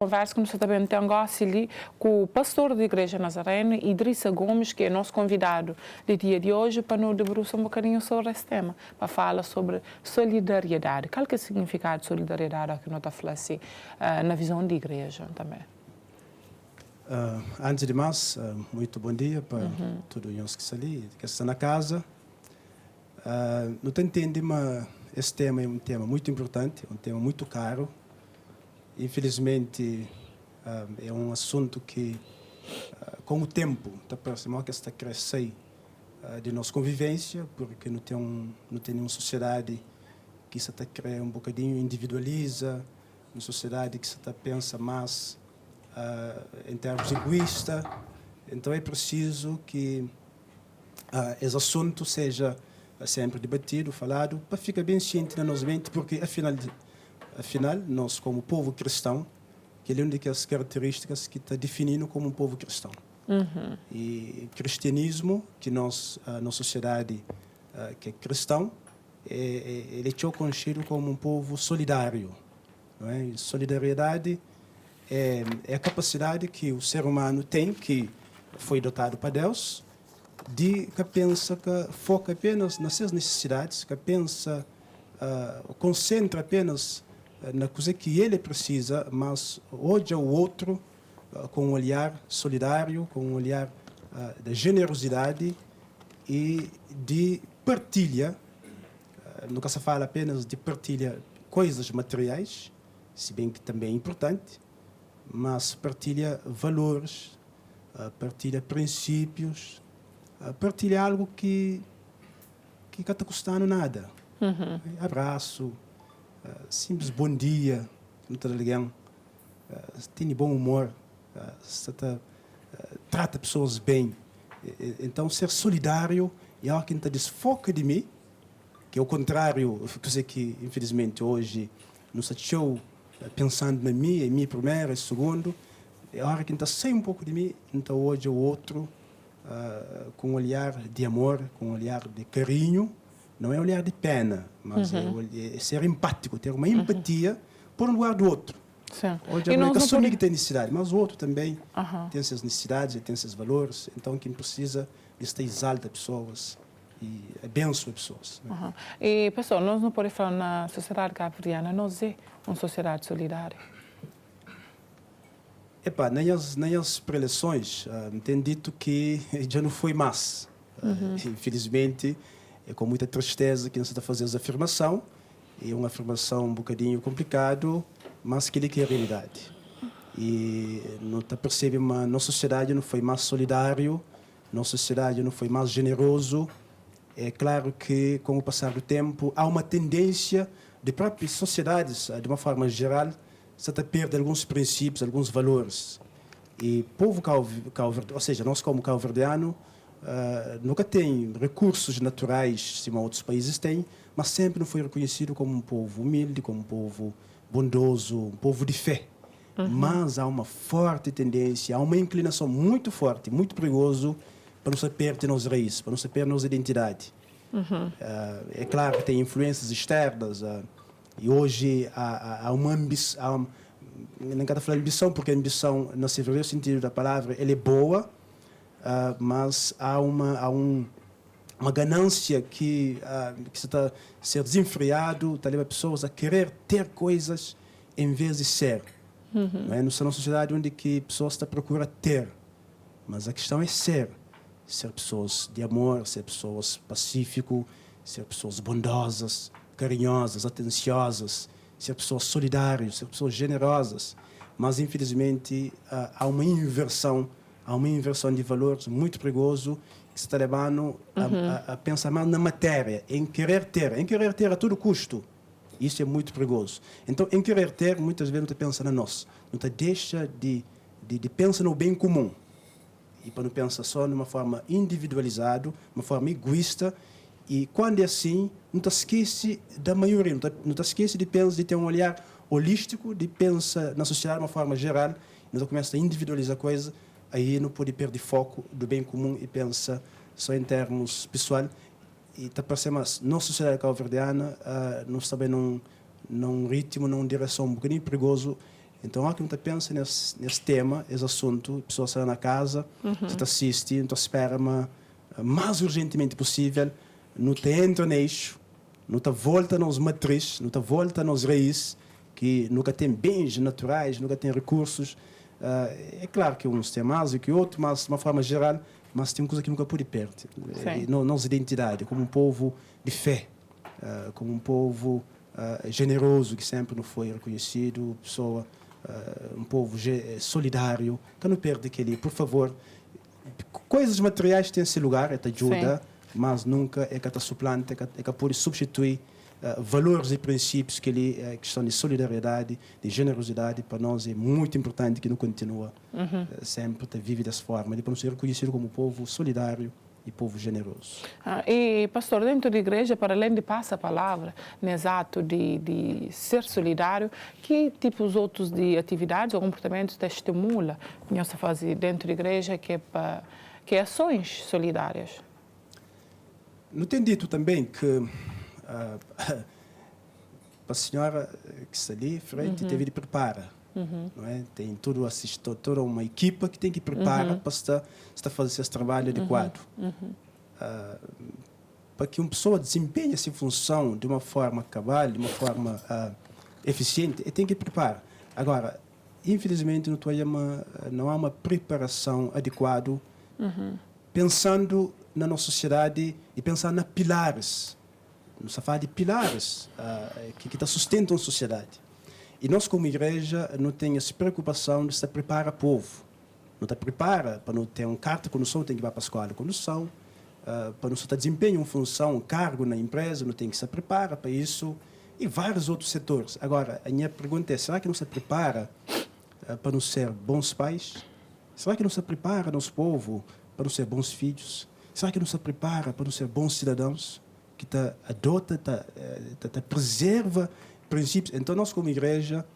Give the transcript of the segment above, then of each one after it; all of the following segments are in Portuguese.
Conversa que nós também temos ali com o pastor da Igreja Nazarena, Idrissa Gomes, que é nosso convidado do dia de hoje, para nos debruçar um bocadinho sobre esse tema, para falar sobre solidariedade. Qual que é o significado de solidariedade que nós estamos falando assim, na visão da Igreja também? Antes de mais, muito bom dia para todos os que estão ali, que estão na casa. Não entendo, mas esse tema é um tema muito importante, um tema muito caro. Infelizmente, é um assunto que, com o tempo, está próximo que está crescendo de nossa convivência, porque não tem uma sociedade que se está criando um bocadinho individualiza, uma sociedade que se está pensa mais em termos egoístas. Então é preciso que esse assunto seja sempre debatido, falado, para ficar bem ciente na nossa mente, porque afinal, nós como povo cristão, que é uma das características que está definindo como um povo cristão. E cristianismo, que nós, na sociedade que é cristão, ele é conhecido como um povo solidário. Não é? E solidariedade é a capacidade que o ser humano tem, que foi dotado para Deus, que pensa, que foca apenas nas suas necessidades, que pensa, concentra apenas na coisa que ele precisa, mas hoje o outro com um olhar solidário, com um olhar de generosidade e de partilha. Nunca se fala apenas de partilha coisas materiais, se bem que também é importante, mas partilha valores, partilha princípios, partilha algo que não está custando nada. Abraço, simples bom dia, alguém tem bom humor, trata pessoas bem. Então, ser solidário é algo que não desfoca de mim, que é o contrário, coisa que, infelizmente, hoje não estou pensando em mim primeiro, em segundo, é algo que está sem um pouco de mim, então hoje o outro, com um olhar de amor, com um olhar de carinho, não é olhar de pena, mas é ser empático, ter uma empatia por um lugar do outro. Sim. Hoje não é que só que tem necessidade, mas o outro também tem suas necessidades, tem seus valores. Então, quem precisa, está exalta pessoas e abençoa pessoas. Né? E, pessoal, nós não podemos falar na sociedade cabo-verdiana, nós é uma sociedade solidária. Nas preleções, tem dito que já não foi mais. Infelizmente, é com muita tristeza que nós está fazendo essa afirmação. É uma afirmação um bocadinho complicado, mas que é a realidade. E não está percebendo, mas nossa sociedade não foi mais solidário, nossa sociedade não foi mais generoso. É claro que, com o passar do tempo, há uma tendência de próprias sociedades, de uma forma geral, se está perdendo alguns princípios, alguns valores. E o povo cabo-verdiano, ou seja, nós como cabo-verdiano, nunca tem recursos naturais, como outros países têm, mas sempre não foi reconhecido como um povo humilde, como um povo bondoso, um povo de fé. Mas há uma forte tendência, há uma inclinação muito forte, muito perigoso para não se perder nas raízes, para não se perder nas identidades. É claro que tem influências externas, e hoje há uma ambição, não quero falar ambição, porque a ambição, no verdadeiro sentido da palavra, ela é boa, mas há uma ganância que está a ser desenfreado, está a levar pessoas a querer ter coisas em vez de ser. Não é? Nós somos uma sociedade onde que pessoas estão a procurar ter, mas a questão é ser pessoas de amor, ser pessoas pacíficas, ser pessoas bondosas, carinhosas, atenciosas, ser pessoas solidárias, ser pessoas generosas. Mas, infelizmente, há uma inversão de valores muito perigoso que se está levando a pensar mais na matéria, em querer ter a todo custo. Isso é muito perigoso. Então, em querer ter, muitas vezes não te pensa na nós, não te deixa de pensar no bem comum. E para não pensar só de uma forma individualizada, uma forma egoísta. E quando é assim, não te esquece da maioria, não te esquece de pensar, de ter um olhar holístico, de pensar na sociedade de uma forma geral, não começa a individualizar a coisa, aí não pode perder foco do bem comum e pensa só em termos pessoal. E está parecendo, nossa sociedade cabo-verdiana, nós também num ritmo, numa direção um bocadinho perigoso, Então, há que não pensa nesse tema, esse assunto, a pessoa sai na casa, você está assistindo, então espera mais urgentemente possível, não te entra no eixo, não te volta nos matrizes, não te volta nos raízes, que nunca tem bens naturais, nunca tem recursos. É claro que uns têm mais do que outros, mas de uma forma geral, mas tem uma coisa que nunca pode perder. Nossa identidade, como um povo de fé, como um povo generoso, que sempre não foi reconhecido, pessoa, um povo solidário, que não perde aquele, por favor. Coisas materiais têm esse lugar, é ajuda, mas nunca é que te suplanta, é que pode substituir valores e princípios que questão de solidariedade, de generosidade, para nós é muito importante que não continua sempre a viver dessa forma, de para ser reconhecido como povo solidário e povo generoso. E, pastor, dentro da igreja, para além de passar a palavra, nesse ato de ser solidário, que tipos outros de atividades ou comportamentos te estimula a fazer dentro da igreja que é ações solidárias? Não tem dito também que para a senhora que está ali frente teve de preparar, não é? Tem toda uma equipa que tem que preparar para estar fazer esse trabalho adequado, para que uma pessoa desempenhe essa função de uma forma cabal, de uma forma eficiente, e tem que preparar. Agora, infelizmente, não há uma preparação adequada, pensando na nossa sociedade e pensando na pilares. Nos fala de pilares que sustentam a sociedade. E nós, como igreja, não temos essa preocupação de se preparar o povo. Não se prepara para não ter um carta condução, tem que ir para a escola de condução, para não se desempenhar uma função, um cargo na empresa, não tem que se preparar para isso, e vários outros setores. Agora, a minha pergunta é, será que não se prepara para não ser bons pais? Será que não se prepara nosso povo para não ser bons filhos? Será que não se prepara para não ser bons cidadãos? Que adota, preserva princípios. Então, nós, como igreja,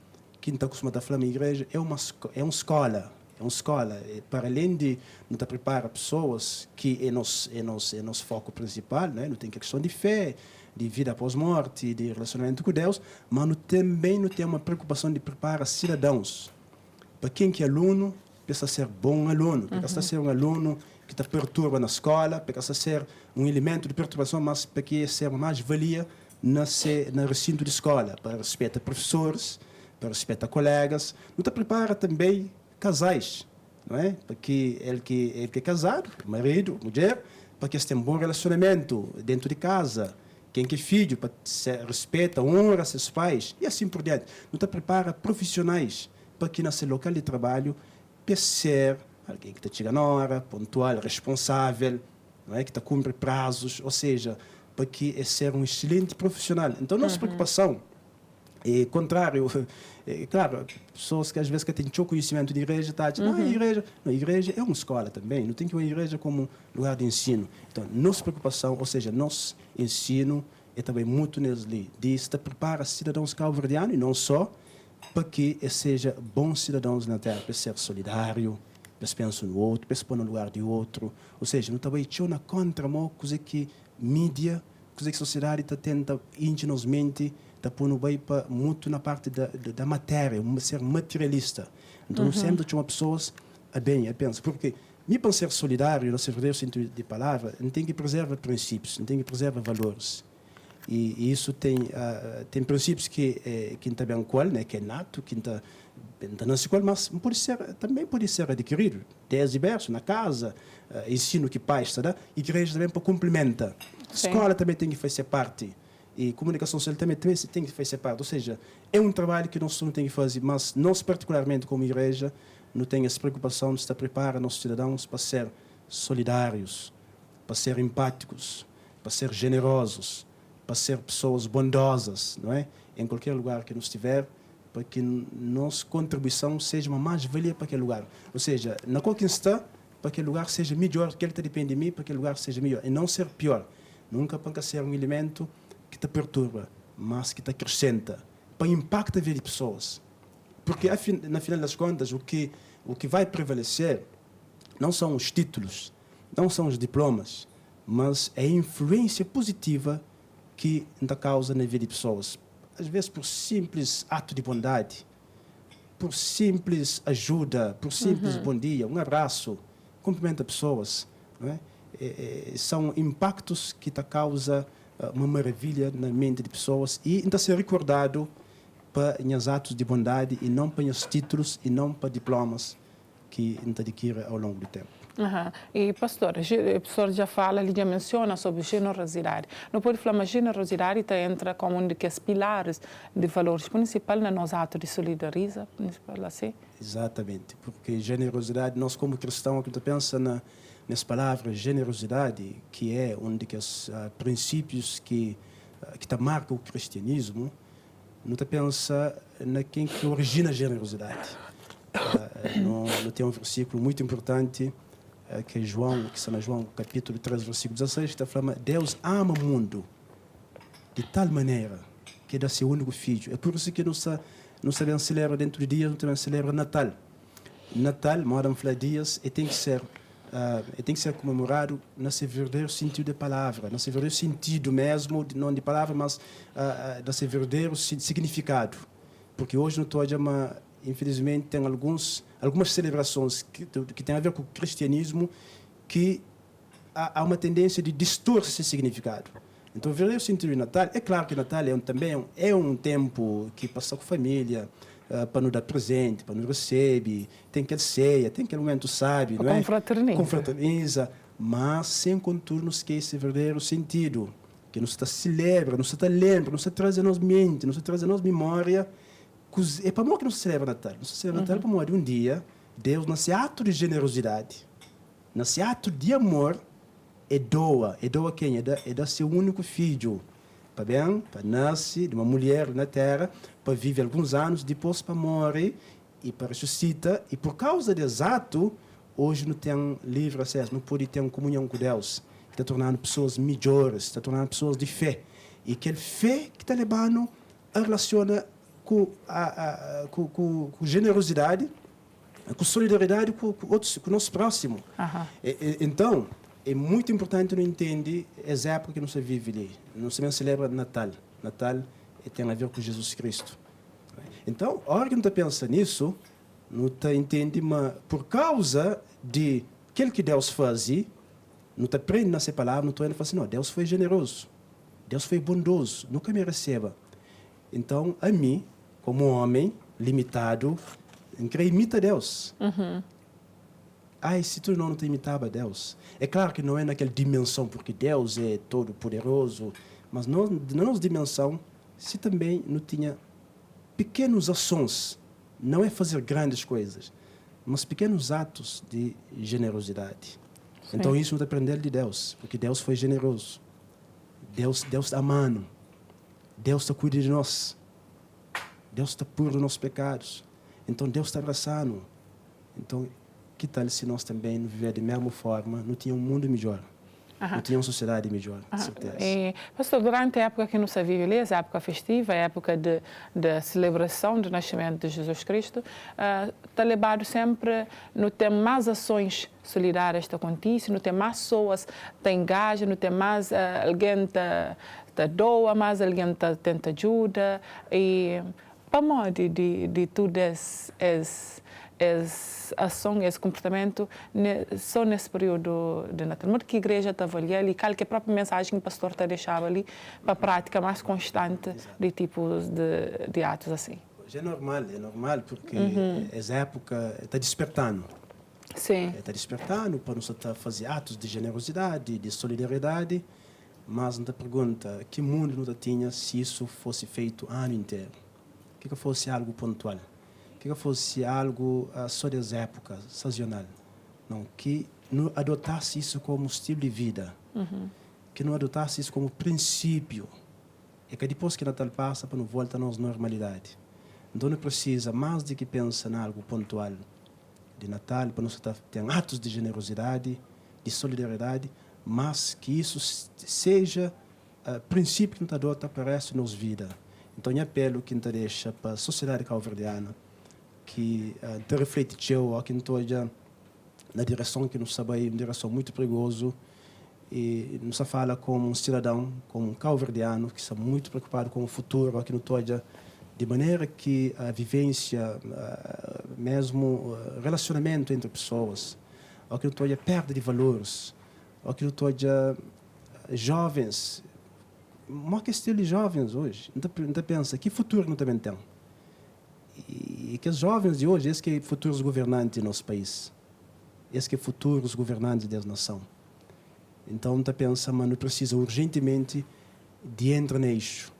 que está acostumado a falar na igreja, é uma escola. É uma escola. Para além de não preparar pessoas, que é nosso foco principal, né? Não tem questão de fé, de vida após morte, de relacionamento com Deus, mas também não tem uma preocupação de preparar cidadãos. Para quem que é aluno, precisa ser bom aluno, precisa ser um aluno que te perturba na escola, precisa ser um elemento de perturbação, mas para que ser mais valia no recinto de escola, para respeitar professores, para respeitar colegas. Não te prepara também casais, não é? Porque ele que é casado, marido, mulher, para que tenha um bom relacionamento dentro de casa. Quem que é filho, para respeita, honra seus pais, e assim por diante. Não te prepara profissionais, para que nesse local de trabalho, ser alguém que te chega na hora, pontual, responsável, não é? Que te cumpre prazos, ou seja, para que é ser um excelente profissional. Então, nossa preocupação é contrário. Claro, pessoas que às vezes que têm pouco conhecimento de igreja, tá dizendo, a igreja é uma escola também, não tem que uma igreja como lugar de ensino. Então, nossa preocupação, ou seja, nosso ensino é também muito nele, de se preparar cidadãos cabo-verdianos, e não só, para que seja bons cidadãos na terra, para ser solidário, para pensar no outro, para se pôr no lugar de outro. Ou seja, não também na contra coisa que mídia, coisa que a sociedade tenta ingenuamente pôr no bem para muito na parte da matéria, ser materialista. Então, não sempre tinha pessoas a pensar, porque me para ser solidário, no verdadeiro sentido de palavra, não tem que preservar princípios, não tem que preservar valores. E isso tem princípios que está bem qual, né, que é nato, que está na escola, mas também pode ser adquirido. Desde berço, na casa, ensino que pais está dando, igreja também para complementa. Escola também tem que fazer parte. E comunicação social também tem que fazer parte. Ou seja, é um trabalho que nós não temos que fazer, mas nós, particularmente como igreja, não temos essa preocupação de estar preparar nossos cidadãos para ser solidários, para ser empáticos, para ser generosos, para ser pessoas bondosas, não é? Em qualquer lugar que nós estiver, para que nossa contribuição seja uma mais-valia para aquele lugar. Ou seja, na qualquer instante, para que aquele lugar seja melhor, que ele depende de mim, para que aquele lugar seja melhor, e não ser pior. Nunca para ser um elemento que te perturba, mas que te acrescenta, para impactar a vida de pessoas. Porque, na final das contas, o que vai prevalecer não são os títulos, não são os diplomas, mas é a influência positiva que ainda causa na vida de pessoas. Às vezes por simples ato de bondade, por simples ajuda, por simples bom dia, um abraço, cumprimenta pessoas, não é? São impactos que causa uma maravilha na mente de pessoas e ainda ser recordado para os atos de bondade e não para os títulos e não para diplomas que a gente adquire ao longo do tempo. E, pastor, o professor já fala, ele já menciona sobre generosidade. Não pode falar, mas generosidade entra como um dos pilares de valores principais no nosso ato de solidariedade, assim? Exatamente, porque generosidade, nós como cristãos, quando pensamos nessa palavra generosidade, que é um dos princípios que marca o cristianismo, não pensa na quem que origina a generosidade. Tem um versículo muito importante que é João, que está na João capítulo 3, versículo 16, que está falando: Deus ama o mundo de tal maneira que dá seu único filho. É por isso que não se celebra dentro de dias, não também celebra Natal. Natal, moram falar dias, e tem que ser comemorado nesse verdadeiro sentido da palavra, nesse verdadeiro sentido mesmo, não de palavra, mas nesse verdadeiro significado. Porque hoje no Tojama, infelizmente, tem algumas celebrações que têm a ver com o cristianismo que há uma tendência de distorcer esse significado. Então, o verdadeiro sentido de Natal, é claro que Natal também é um tempo que passa com a família, para nos dar presente, para nos receber, tem aquela ceia, tem aquele momento, sabe, não é? Confraterniza, mas sem contornos que esse verdadeiro sentido, que nos celebra, nos lembra, nos traz a nossa mente, nos traz a nossa memória. É para nós que não se celebra Natal. Não se celebra Natal para nós de um dia, Deus, nesse ato de generosidade, nesse ato de amor, doa quem? É da seu único filho, para nascer de uma mulher na terra, para viver alguns anos, depois para morrer e para ressuscitar. E por causa desse ato, hoje não tem livre acesso, não pode ter uma comunhão com Deus. Está tornando pessoas melhores, está tornando pessoas de fé. E aquela fé que está levando a relaciona com generosidade, com solidariedade com o nosso próximo. Então, é muito importante não entender essa época que não se vive ali. Não se celebra Natal. Natal tem a ver com Jesus Cristo. Então, a hora que não pensa nisso, não entende, mas por causa de aquilo que Deus fazia, não aprende nessa palavra, não está indo assim, não, Deus foi generoso, Deus foi bondoso, nunca me receba. Então, a mim, como homem limitado, imita Deus. Se tu não te imitava Deus. É claro que não é naquela dimensão, porque Deus é todo poderoso, mas na nossa dimensão, se também não tinha pequenas ações, não é fazer grandes coisas, mas pequenos atos de generosidade. Sim. Então isso não é aprender de Deus, porque Deus foi generoso. Deus está amando. Deus está cuidando de nós. Deus está puro dos nossos pecados. Então Deus está abraçando. Então, que tal se nós também viver da mesma forma, não tinha um mundo melhor, não tinha uma sociedade melhor, certeza. Pastor, durante a época que nos vive ali, a época festiva, a época de celebração do nascimento de Jesus Cristo, está levado sempre, não tem mais ações solidárias que acontecem, não tem mais pessoas que engajam, não tem mais alguém que doa, mais alguém que tenta ajuda. E para modo de tudo essa ação, esse comportamento, só nesse período de Natal. Muito que a igreja está avaliando e qual que é a própria mensagem que o pastor está deixando ali para a prática mais constante de tipos de atos assim. É normal, porque essa época está despertando. Sim. Está despertando para nós fazer atos de generosidade, de solidariedade, mas não te pergunta que mundo não tinha se isso fosse feito o ano inteiro. Que fosse algo pontual. Que fosse algo só das épocas, sazonal. Não, que não adotasse isso como estilo de vida. Que não adotasse isso como princípio. E que depois que Natal passa, para não voltar à nossa normalidade. Então não precisa mais de que pensa em algo pontual de Natal, para nós ter atos de generosidade, de solidariedade, mas que isso seja princípio que nos adota para o resto da nossa vida. Então, eu apelo que nos deixa para a sociedade cabo-verdiana, que te refletiu, que nos toja na direção que nos sabe, uma direção muito perigosa, e nos fala como um cidadão, como um cabo-verdiano, que está muito preocupado com o futuro, que nos toja de maneira que a vivência, mesmo relacionamento entre pessoas, ou que a perda de valores, ou que jovens, uma questão de jovens hoje, não pensa, que futuro não também tem? E que os jovens de hoje, esses que são futuros governantes do nosso país, esses que são futuros governantes da nação. Então, não pensa, mas não precisa urgentemente de entrar neixo.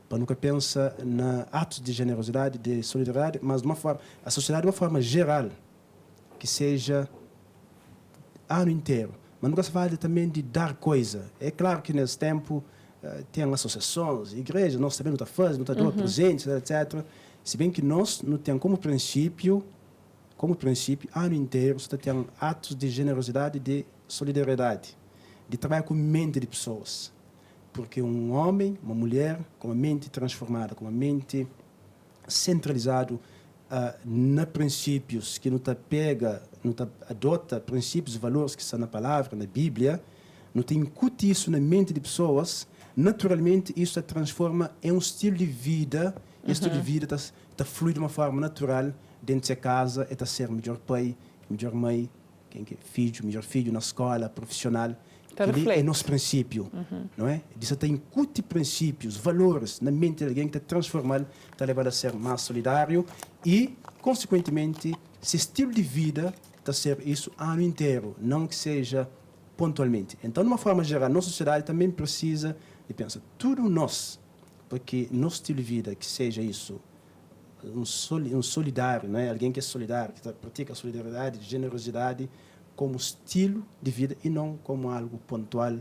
Para nunca pensa na atos de generosidade, de solidariedade, mas de uma forma, a sociedade de uma forma geral, que seja ano inteiro. Mas nunca se fala também de dar coisa. É claro que nesse tempo tem associações, igrejas, nós também não estamos fazendo, não estamos presentes, etc. Se bem que nós não temos como princípio, ano inteiro, você tem atos de generosidade, de solidariedade, de trabalhar com mente de pessoas. Porque um homem, uma mulher, com uma mente transformada, com uma mente centralizada na princípios, que não adota princípios e valores que estão na palavra, na Bíblia, não incute isso na mente de pessoas, naturalmente isso se transforma em um estilo de vida. Esse estilo de vida está flui de uma forma natural dentro da casa, está ser melhor pai, melhor mãe, melhor filho na escola, profissional. Que é nosso princípio, não é? Isso tem incute princípios, valores na mente de alguém que está transformado, está levado a ser mais solidário e, consequentemente, esse estilo de vida está a ser isso ano inteiro, não que seja pontualmente. Então, de uma forma geral, a nossa sociedade também precisa de pensar tudo nós, porque nosso estilo de vida, que seja isso, um solidário, não é? Alguém que é solidário, que pratica solidariedade, generosidade, como estilo de vida e não como algo pontual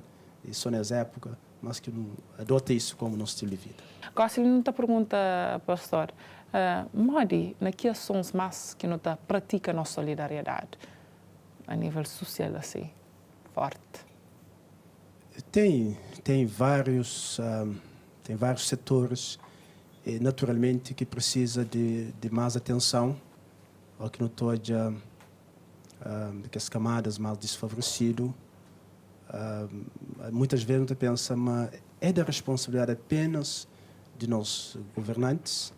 só nessa época, mas que adota isso como nosso estilo de vida. Gosto de te pergunta, pastor, Modi, na que ações mais que não pratica a nossa solidariedade a nível social assim, forte? Tem vários setores, naturalmente, que precisa de mais atenção, ou que não estou que as camadas mais desfavorecidas, muitas vezes não pensa, mas é da responsabilidade apenas de nós governantes,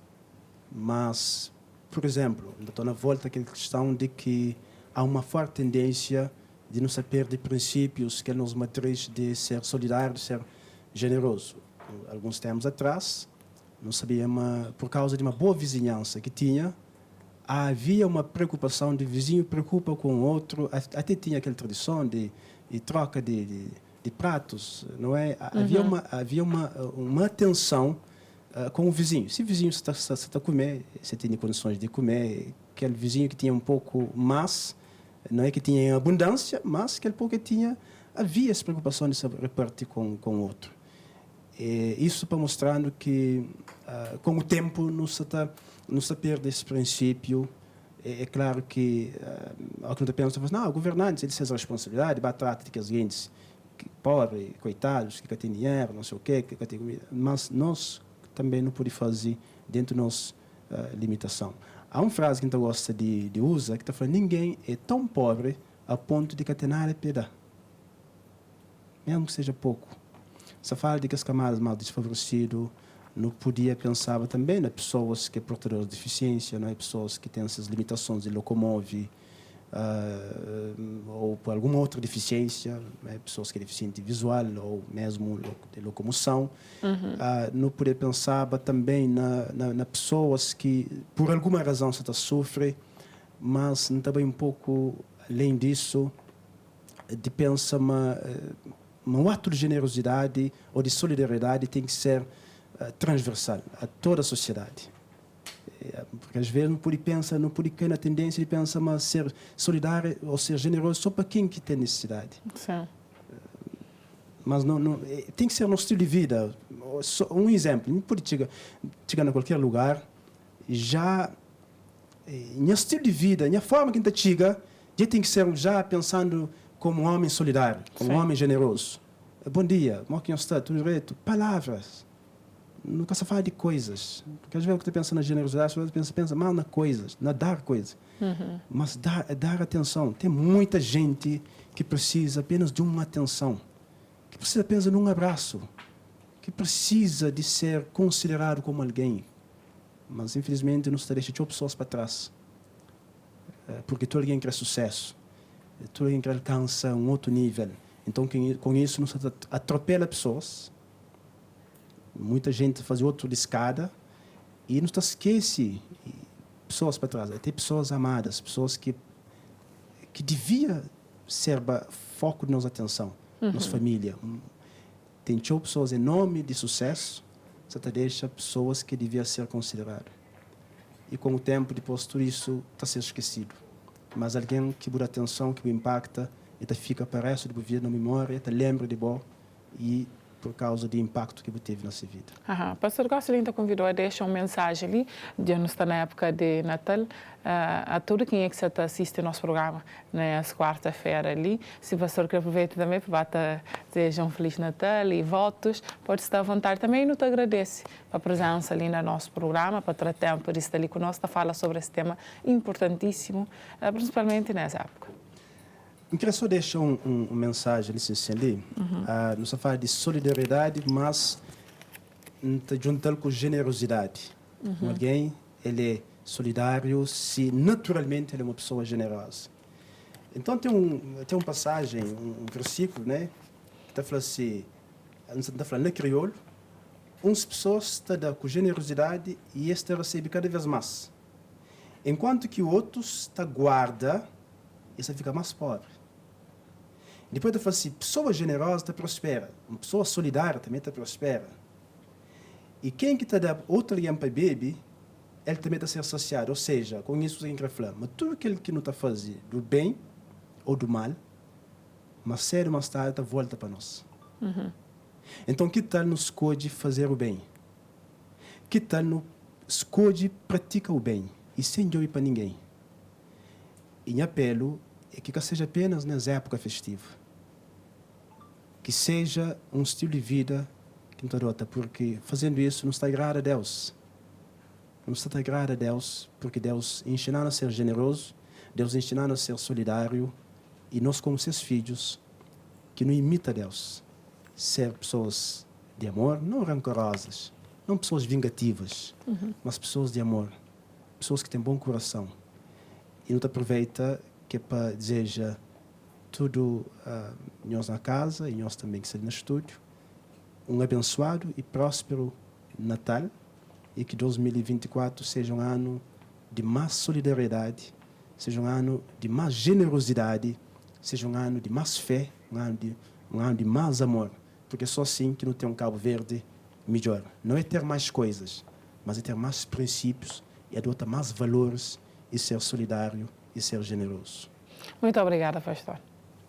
mas, por exemplo, estou na volta àquela questão de que há uma forte tendência de não se perder princípios que nos matriz de ser solidário, de ser generoso. Alguns tempos atrás, não sabíamos, por causa de uma boa vizinhança que tinha, havia uma preocupação de vizinho preocupa com o outro, até tinha aquela tradição de troca de pratos, não é? Havia uma atenção com o vizinho. Se o vizinho está a comer, você tem condições de comer, aquele vizinho que tinha um pouco mais, não é que tinha em abundância, mas aquele pouco que tinha, havia essa preocupação de se repartir com o outro. Isso para mostrando que, com o tempo, não se perde esse princípio. É claro que, ao que não pensa, não, o governante, ele tem a responsabilidade, trata de que as gente pobres, coitados, que têm dinheiro, não sei o quê, que têm comida, mas nós também não podemos fazer dentro da nossa limitação. Há uma frase que a gente gosta de usar, que está falando, ninguém é tão pobre a ponto de catenar e pedar. Mesmo que seja pouco. Se fala de que as camadas mais desfavorecidas, não podia pensar também nas pessoas que são portadoras de deficiência, não é? Pessoas que têm essas limitações de locomover, ou por alguma outra deficiência, né? Pessoas que são deficientes visual ou mesmo de locomoção. Não podia pensar também na pessoas que, por alguma razão, sofrem, mas também um pouco além disso, de pensar um ato de generosidade ou de solidariedade tem que ser transversal a toda a sociedade. Porque às vezes não pode cair na tendência de pensar, mas ser solidário ou ser generoso só para quem que tem necessidade. Sim. Mas tem que ser nosso estilo de vida. Um exemplo, não pode chegar a qualquer lugar, já em estilo de vida, em forma que a gente chega, já tem que ser já pensando como um homem solidário, como um homem generoso. Bom dia, como está? Tudo direito? Palavras. Nunca se fala de coisas. Porque às vezes você pensa na generosidade, você pensa mal na coisas, na dar coisas. Mas dar atenção. Tem muita gente que precisa apenas de uma atenção, que precisa apenas de um abraço, que precisa de ser considerado como alguém, mas infelizmente não se deixa de pessoas para trás. Porque todo alguém quer sucesso, todo alguém quer alcançar um outro nível. Então, com isso, não se atropela pessoas. Muita gente faz outro de escada e não se esquece pessoas para trás. Tem pessoas amadas, pessoas que devia ser foco de nossa atenção, nossa família. Tem pessoas em nome de sucesso, você deixa pessoas que deviam ser consideradas. E com o tempo, depois tudo isso está sendo esquecido. Mas alguém que muda atenção, que me impacta, e fica para resto de vida na memória, te lembra de bom e por causa do impacto que teve na sua vida. Pastor Gosselin te convidou a deixar uma mensagem ali, já não está na época de Natal, a todo quem é que está assiste ao nosso programa nessa quarta-feira ali. Se o pastor quer aproveitar também para desejar um Feliz Natal e votos, pode estar à vontade também e não te agradece a presença ali no nosso programa, para ter tempo para estar ali conosco, para falar sobre esse tema importantíssimo, principalmente nessa época. Eu queria só deixar uma mensagem ali. Não se fala de solidariedade, mas juntar com generosidade. Alguém, ele é solidário se naturalmente ele é uma pessoa generosa. Então tem uma passagem, um versículo, né, que está falando assim, está falando na crioulo, umas pessoas estão com generosidade e este recebe cada vez mais. Enquanto que outros está guarda e você fica mais pobre. Depois eu falo assim, pessoa generosa está prospera, uma pessoa solidária também está prospera. E quem que está dando outro alguém para beber, ele também está ser associado. Ou seja, com isso a gente reflete, mas tudo aquilo que não está fazendo do bem ou do mal, mas cedo ou mais tarde está volta para nós. Então, que tal nos escolhe fazer o bem? Que tal nos escolhe praticar o bem e sem jogar para ninguém? E meu apelo é que seja apenas nas épocas festivas. Que seja um estilo de vida que nos adota, porque fazendo isso nos está agrada a Deus. Nos está agrada a Deus, porque Deus ensina a ser generoso, Deus ensina a ser solidário, e nós, como seus filhos, que não imita Deus, ser pessoas de amor, não rancorosas, não pessoas vingativas, mas pessoas de amor, pessoas que têm bom coração. E não te aproveita que é para desejar tudo nós na casa e nós também que estamos no estúdio, um abençoado e próspero Natal e que 2024 seja um ano de mais solidariedade, seja um ano de mais generosidade, seja um ano de mais fé, um ano de mais amor, porque só assim que não tem um Cabo Verde melhor. Não é ter mais coisas, mas é ter mais princípios e adotar mais valores e ser solidário e ser generoso. Muito obrigada, pastor.